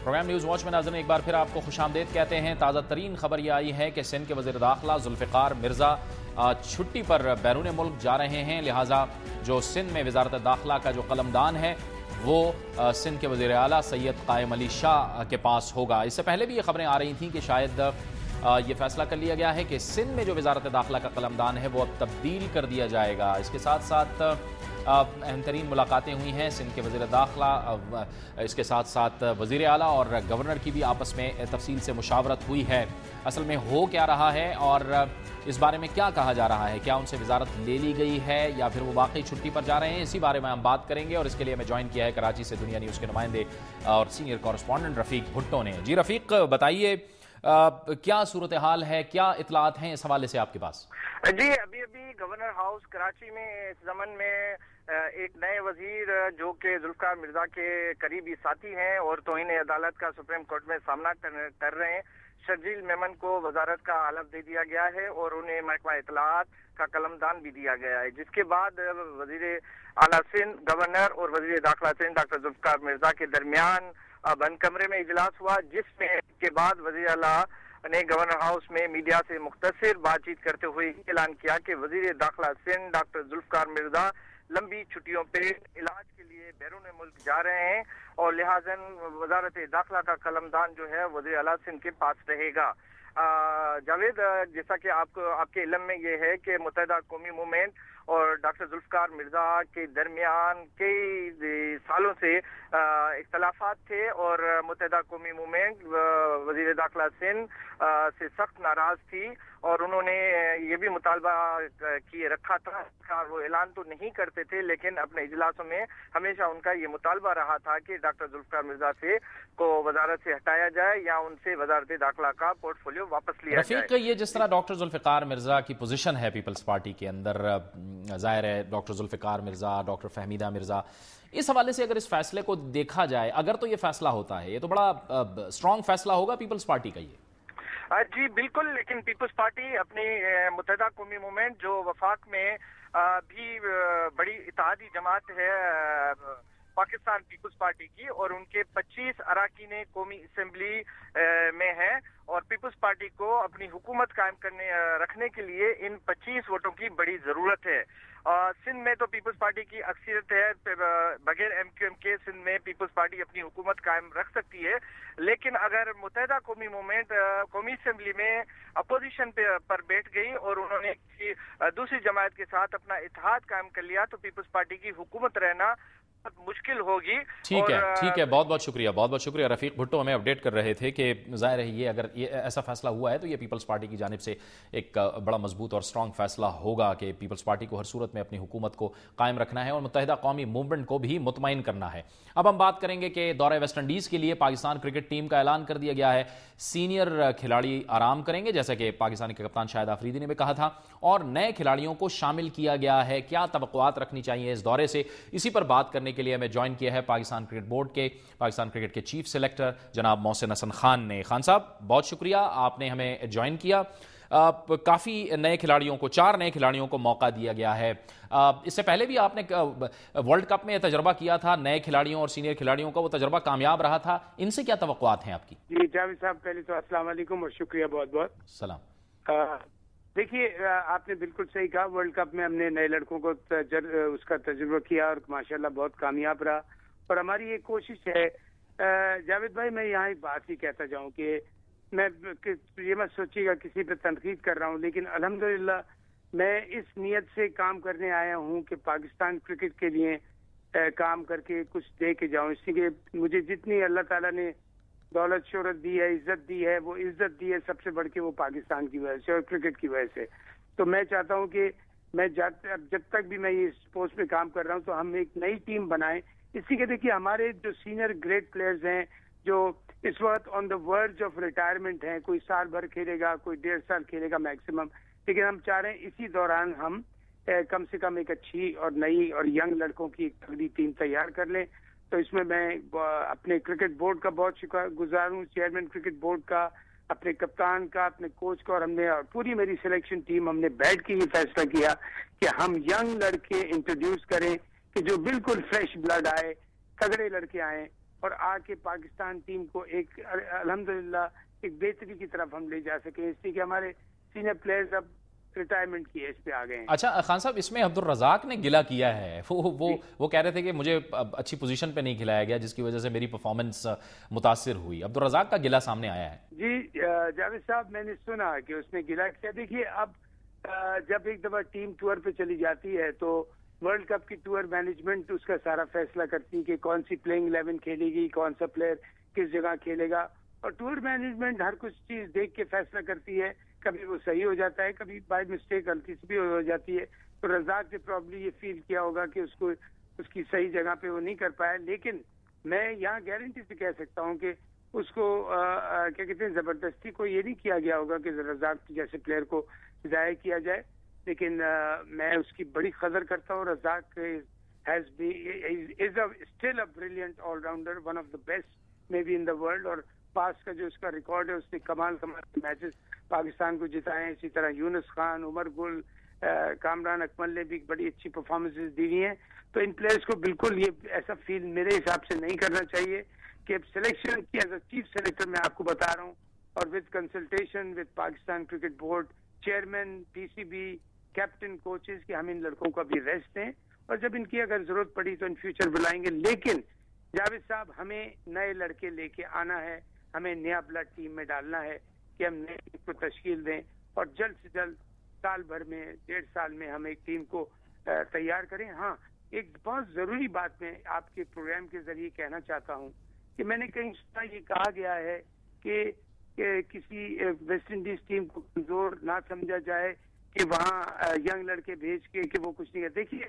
Programme news watch میں ناظرین ایک بار پھر آپ کو خوش آمدید کہتے ہیں۔ تازہ ترین خبر یہ آئی ہے کہ سندھ کے وزیر داخلہ ذوالفقار مرزا چھٹی پر بیرون ملک جا رہے ہیں، لہٰذا جو سندھ میں وزارت داخلہ کا جو قلمدان ہے وہ سندھ کے وزیر اعلیٰ سید قائم علی شاہ کے پاس ہوگا۔ اس سے پہلے بھی یہ خبریں آ رہی تھیں کہ شاید یہ فیصلہ کر لیا گیا ہے کہ سندھ میں جو وزارت داخلہ کا قلمدان ہے وہ اب تبدیل کر دیا جائے گا۔ اس کے ساتھ ساتھ اہم ترین ملاقاتیں ہوئی ہیں سندھ کے وزیر داخلہ، اس کے ساتھ ساتھ وزیر اعلیٰ اور گورنر کی بھی آپس میں تفصیل سے مشاورت ہوئی ہے۔ اصل میں ہو کیا رہا ہے اور اس بارے میں کیا کہا جا رہا ہے، کیا ان سے وزارت لے لی گئی ہے یا پھر وہ واقعی چھٹی پر جا رہے ہیں، اسی بارے میں ہم بات کریں گے۔ اور اس کے لیے ہمیں جوائن کیا ہے کراچی سے دنیا نیوز کے نمائندے اور سینئر کورسپونڈنٹ رفیق بھٹو نے۔ جی رفیق، بتائیے کیا صورتحال ہے، کیا اطلاعات ہیں اس حوالے سے آپ کے پاس؟ جی ابھی گورنر ہاؤس کراچی میں اس زمن میں ایک نئے وزیر جو کہ ذوالفقار مرزا کے قریبی ساتھی ہیں اور توہین عدالت کا سپریم کورٹ میں سامنا کر رہے ہیں، شرجیل میمن کو وزارت کا حلف دے دیا گیا ہے اور انہیں محکمہ اطلاعات کا قلمدان بھی دیا گیا ہے، جس کے بعد وزیر اعلیٰ سندھ، گورنر اور وزیر داخلہ سندھ ڈاکٹر ذوالفقار مرزا کے درمیان بند کمرے میں اجلاس ہوا، جس میں کے بعد وزیر اعلیٰ نے گورنر ہاؤس میں میڈیا سے مختصر بات چیت کرتے ہوئے اعلان کیا کہ وزیر داخلہ سندھ ڈاکٹر ذوالفقار مرزا لمبی چھٹیوں پہ علاج کے لیے بیرون ملک جا رہے ہیں اور لہٰذا وزارت داخلہ کا قلمدان جو ہے وزیر اعلیٰ سندھ کے پاس رہے گا۔ جاوید، جیسا کہ آپ کے علم میں یہ ہے کہ متحدہ قومی موومنٹ اور ڈاکٹر ذوالفقار مرزا کے درمیان کئی سالوں سے اختلافات تھے اور متحدہ قومی موومنٹ وزیر داخلہ سندھ سے سخت ناراض تھی اور انہوں نے یہ بھی مطالبہ کیے رکھا تھا، وہ اعلان تو نہیں کرتے تھے لیکن اپنے اجلاسوں میں ہمیشہ ان کا یہ مطالبہ رہا تھا کہ ڈاکٹر ذوالفقار مرزا کو وزارت سے ہٹایا جائے یا ان سے وزارت داخلہ کا پورٹ فولیو واپس لیا جائے۔ رفیق، یہ جس طرح ڈاکٹر ذوالفقار مرزا کی پوزیشن ہے پیپلز پارٹی کے اندر، ظاہر ہے ڈاکٹر ذوالفقار مرزا، ڈاکٹر فہمیدہ مرزا، اس حوالے سے اگر اس فیصلے کو دیکھا جائے، اگر تو یہ فیصلہ ہوتا ہے، یہ تو بڑا اسٹرانگ فیصلہ ہوگا پیپلز پارٹی کا یہ۔ جی بالکل، لیکن پیپلز پارٹی اپنی متحدہ قومی موومنٹ جو وفاق میں بھی بڑی اتحادی جماعت ہے پاکستان پیپلز پارٹی کی، اور ان کے 25 اراکین قومی اسمبلی میں ہیں اور پیپلز پارٹی کو اپنی حکومت قائم رکھنے کے لیے ان 25 ووٹوں کی بڑی ضرورت ہے۔ سندھ میں تو پیپلز پارٹی کی اکثریت ہے، بغیر ایم کیو ایم کے سندھ میں پیپلز پارٹی اپنی حکومت قائم رکھ سکتی ہے، لیکن اگر متحدہ قومی موومنٹ قومی اسمبلی میں اپوزیشن پر بیٹھ گئی اور انہوں نے دوسری جماعت کے ساتھ اپنا اتحاد قائم کر لیا تو پیپلز پارٹی کی حکومت رہنا مشکل ہوگی۔ ٹھیک ہے، بہت بہت شکریہ رفیق بھٹو، ہمیں اپڈیٹ کر رہے تھے کہ ظاہر ہے یہ اگر یہ ایسا فیصلہ ہوا ہے تو یہ پیپلز پارٹی کی جانب سے ایک بڑا مضبوط اور اسٹرانگ فیصلہ ہوگا کہ پیپلز پارٹی کو ہر صورت میں اپنی حکومت کو قائم رکھنا ہے اور متحدہ قومی موومنٹ کو بھی مطمئن کرنا ہے۔ اب ہم بات کریں گے کہ دورہ ویسٹ انڈیز کے لیے پاکستان کرکٹ ٹیم کا اعلان کر دیا گیا ہے۔ سینئر کھلاڑی آرام کریں گے جیسا کہ پاکستان کے کپتان شاہد آفریدی نے بھی کہا تھا، اور نئے کھلاڑیوں کو شامل کیا گیا ہے۔ کیا توقعات رکھنی چاہیے اس دورے سے، اسی پر بات کرنے کے لیے ہمیں جوائن کیا ہے پاکستان کرکٹ بورڈ کے پاکستان کرکٹ کے چیف سلیکٹر جناب محسن حسن خان نے۔ خان صاحب، بہت شکریہ، آپ نے ہمیں جوائن کیا۔ کافی نئے کھلاڑیوں کو، 4 نئے کھلاڑیوں کو موقع دیا گیا ہے۔ اس سے پہلے بھی آپ نے ورلڈ کپ میں تجربہ کیا تھا نئے کھلاڑیوں اور سینئر کھلاڑیوں کا، وہ تجربہ کامیاب رہا تھا، ان سے کیا توقعات ہیں آپ کی؟ جی جاوید صاحب، پہلے تو السلام علیکم اور شکریہ بہت بہت۔ سلام۔ دیکھیے، آپ نے بالکل صحیح کہا، ورلڈ کپ میں ہم نے نئے لڑکوں کو اس کا تجربہ کیا اور ماشاءاللہ بہت کامیاب رہا، اور ہماری یہ کوشش ہے جاوید بھائی، میں یہاں ایک بات ہی کہتا جاؤں کہ میں یہ مت سوچیے گا کسی پہ تنقید کر رہا ہوں، لیکن الحمدللہ میں اس نیت سے کام کرنے آیا ہوں کہ پاکستان کرکٹ کے لیے کام کر کے کچھ دے کے جاؤں، اس لیے مجھے جتنی اللہ تعالیٰ نے دولت شہرت دی ہے، عزت دی ہے، وہ عزت دی ہے سب سے بڑھ کے وہ پاکستان کی وجہ سے اور کرکٹ کی وجہ سے۔ تو میں چاہتا ہوں کہ میں جب تک بھی میں اس پوسٹ پہ کام کر رہا ہوں تو ہم ایک نئی ٹیم بنائیں۔ اسی کے دیکھیے، ہمارے جو سینئر گریٹ پلیئرز ہیں جو اس وقت آن دا ورج آف ریٹائرمنٹ ہیں، کوئی سال بھر کھیلے گا، کوئی 1.5 سال کھیلے گا میکسیمم، لیکن ہم چاہ رہے ہیں اسی دوران ہم کم سے کم ایک اچھی اور نئی اور ینگ لڑکوں کی ایک تگڑی ٹیم تیار کر لیں۔ تو اس میں اپنے کرکٹ بورڈ کا بہت شکر گزار ہوں، چیئرمین کرکٹ بورڈ کا، اپنے کپتان کا، اپنے کوچ کا، اور ہم نے پوری میری سلیکشن ٹیم ہم نے بیٹھ کے یہ فیصلہ کیا کہ ہم ینگ لڑکے انٹروڈیوس کریں کہ جو بالکل فریش بلڈ آئے، تگڑے لڑکے آئیں اور آ کے پاکستان ٹیم کو ایک الحمدللہ ایک بہتری کی طرف ہم لے جا سکیں، اس لیے کہ ہمارے سینئر پلیئرز اب ریٹائرمنٹ کی ایج پہ آ گئے ہیں۔ اچھا خان صاحب، اس میں عبدالرزاق نے گلہ کیا ہے، وہ کہہ رہے تھے کہ مجھے اچھی پوزیشن پہ نہیں کھلایا گیا جس کی وجہ سے میری پرفارمنس متاثر ہوئی۔ عبدالرزاق کا گلہ سامنے آیا ہے۔ جی جاوید صاحب، میں نے سنا کہ اس نے گلہ کیا۔ دیکھیے اب جب ایک دفعہ ٹیم ٹور پہ چلی جاتی ہے تو ورلڈ کپ کی ٹور مینجمنٹ اس کا سارا فیصلہ کرتی ہے کہ کون سی پلینگ 11 کھیلے گی، کون سا پلیئر کس جگہ کھیلے گا، اور ٹور مینجمنٹ ہر کچھ چیز دیکھ کے فیصلہ کرتی ہے۔ کبھی وہ صحیح ہو جاتا ہے، کبھی بائی مسٹیک غلطی سے بھی ہو جاتی ہے۔ تو رزاق نے پرابلی یہ فیل کیا ہوگا کہ اس کی صحیح جگہ پہ وہ نہیں کر پایا، لیکن میں یہاں گارنٹی سے کہہ سکتا ہوں کہ اس کو کیا کہتے ہیں زبردستی کو یہ نہیں کیا گیا ہوگا کہ رزاق جیسے پلیئر کو ضائع کیا جائے، لیکن میں اس کی بڑی قدر کرتا ہوں۔ Razzaq still a brilliant all rounder, one of the best maybe in the world, اور پاس کا جو اس کا ریکارڈ ہے اس نے کمال کے میچز پاکستان کو جتائے ہیں۔ اسی طرح یونس خان، عمر گل، کامران اکمل نے بھی بڑی اچھی پرفارمنسز دی ہیں۔ تو ان پلیئرز کو بالکل یہ ایسا فیل میرے حساب سے نہیں کرنا چاہیے کہ سلیکشن کی ایز اے چیف سلیکٹر میں آپ کو بتا رہا ہوں، اور with consultation with Pakistan cricket board, chairman, P C B, captain, coaches, کہ ہم ان لڑکوں کو ابھی ریسٹ دیں، اور جب ان کی اگر ضرورت پڑی تو ان فیوچر بلائیں گے۔ لیکن جاوید صاحب، ہمیں نئے لڑکے لے کے آنا ہے، ہمیں نیا بلڈ ٹیم میں ڈالنا ہے کہ ہم نئے ٹیم کو تشکیل دیں، اور جلد سے جلد سال بھر میں 1.5 سال میں ہم ایک ٹیم کو تیار کریں۔ ہاں، ایک بہت ضروری بات میں آپ کے پروگرام کے ذریعے کہنا چاہتا ہوں کہ میں نے کہیں سنا یہ کہا گیا ہے کہ کسی ویسٹ انڈیز ٹیم کو کمزور نہ سمجھا جائے کہ وہاں ینگ لڑکے بھیج کے کہ وہ کچھ نہیں ہے۔ دیکھیے،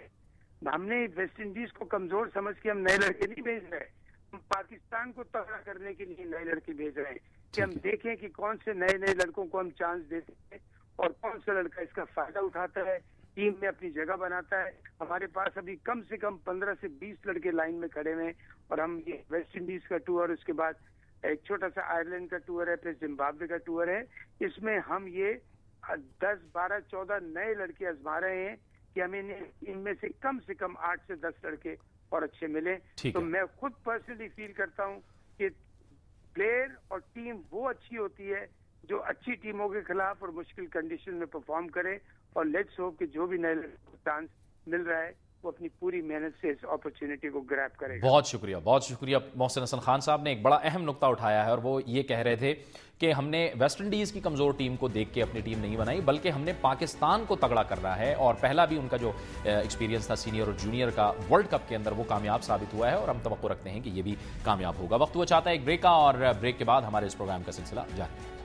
ہم نے ویسٹ انڈیز کو کمزور سمجھ کے ہم نئے لڑکے نہیں بھیج رہے، ہم پاکستان کو تگڑا کرنے کے لیے نئے لڑکے بھیج رہے ہیں کہ ہم دیکھیں کہ کون سے نئے لڑکوں کو ہم چانس دیتے ہیں اور کون سا لڑکا اس کا فائدہ اٹھاتا ہے، ٹیم میں اپنی جگہ بناتا ہے۔ ہمارے پاس ابھی کم سے کم 15 سے 20 لڑکے لائن میں کھڑے ہوئے ہیں، اور ہم یہ ویسٹ انڈیز کا ٹور، اس کے بعد ایک چھوٹا سا آئرلینڈ کا ٹور ہے، پھر زمبابوے کا ٹور ہے، اس میں ہم یہ 10، 12، 14 نئے لڑکے آزما رہے ہیں کہ ہمیں ان میں سے کم 8 سے 10 لڑکے اور اچھے ملیں۔ تو میں خود پرسنلی فیل کرتا ہوں کہ پلیئر اور ٹیم وہ اچھی ہوتی ہے جو اچھی ٹیموں کے خلاف اور مشکل کنڈیشن میں پرفارم کرے، اور لیٹس ہوپ کہ جو بھی نئے لڑکوں کو چانس مل رہا ہے وہ اپنی پوری محنت سے اس اپرچونٹی کو گریب کرے گا۔ بہت شکریہ محسن حسن خان صاحب نے ایک بڑا اہم نقطہ اٹھایا ہے، اور وہ یہ کہہ رہے تھے کہ ہم نے ویسٹ انڈیز کی کمزور ٹیم کو دیکھ کے اپنی ٹیم نہیں بنائی، بلکہ ہم نے پاکستان کو تگڑا کرنا ہے، اور پہلا بھی ان کا جو ایکسپیرینس تھا سینئر اور جونیئر کا ورلڈ کپ کے اندر وہ کامیاب ثابت ہوا ہے، اور ہم توقع رکھتے ہیں کہ یہ بھی کامیاب ہوگا۔ وقت ہوا چاہتا ہے ایک بریک کا، اور بریک کے بعد ہمارے اس پروگرام کا سلسلہ جاری ہے۔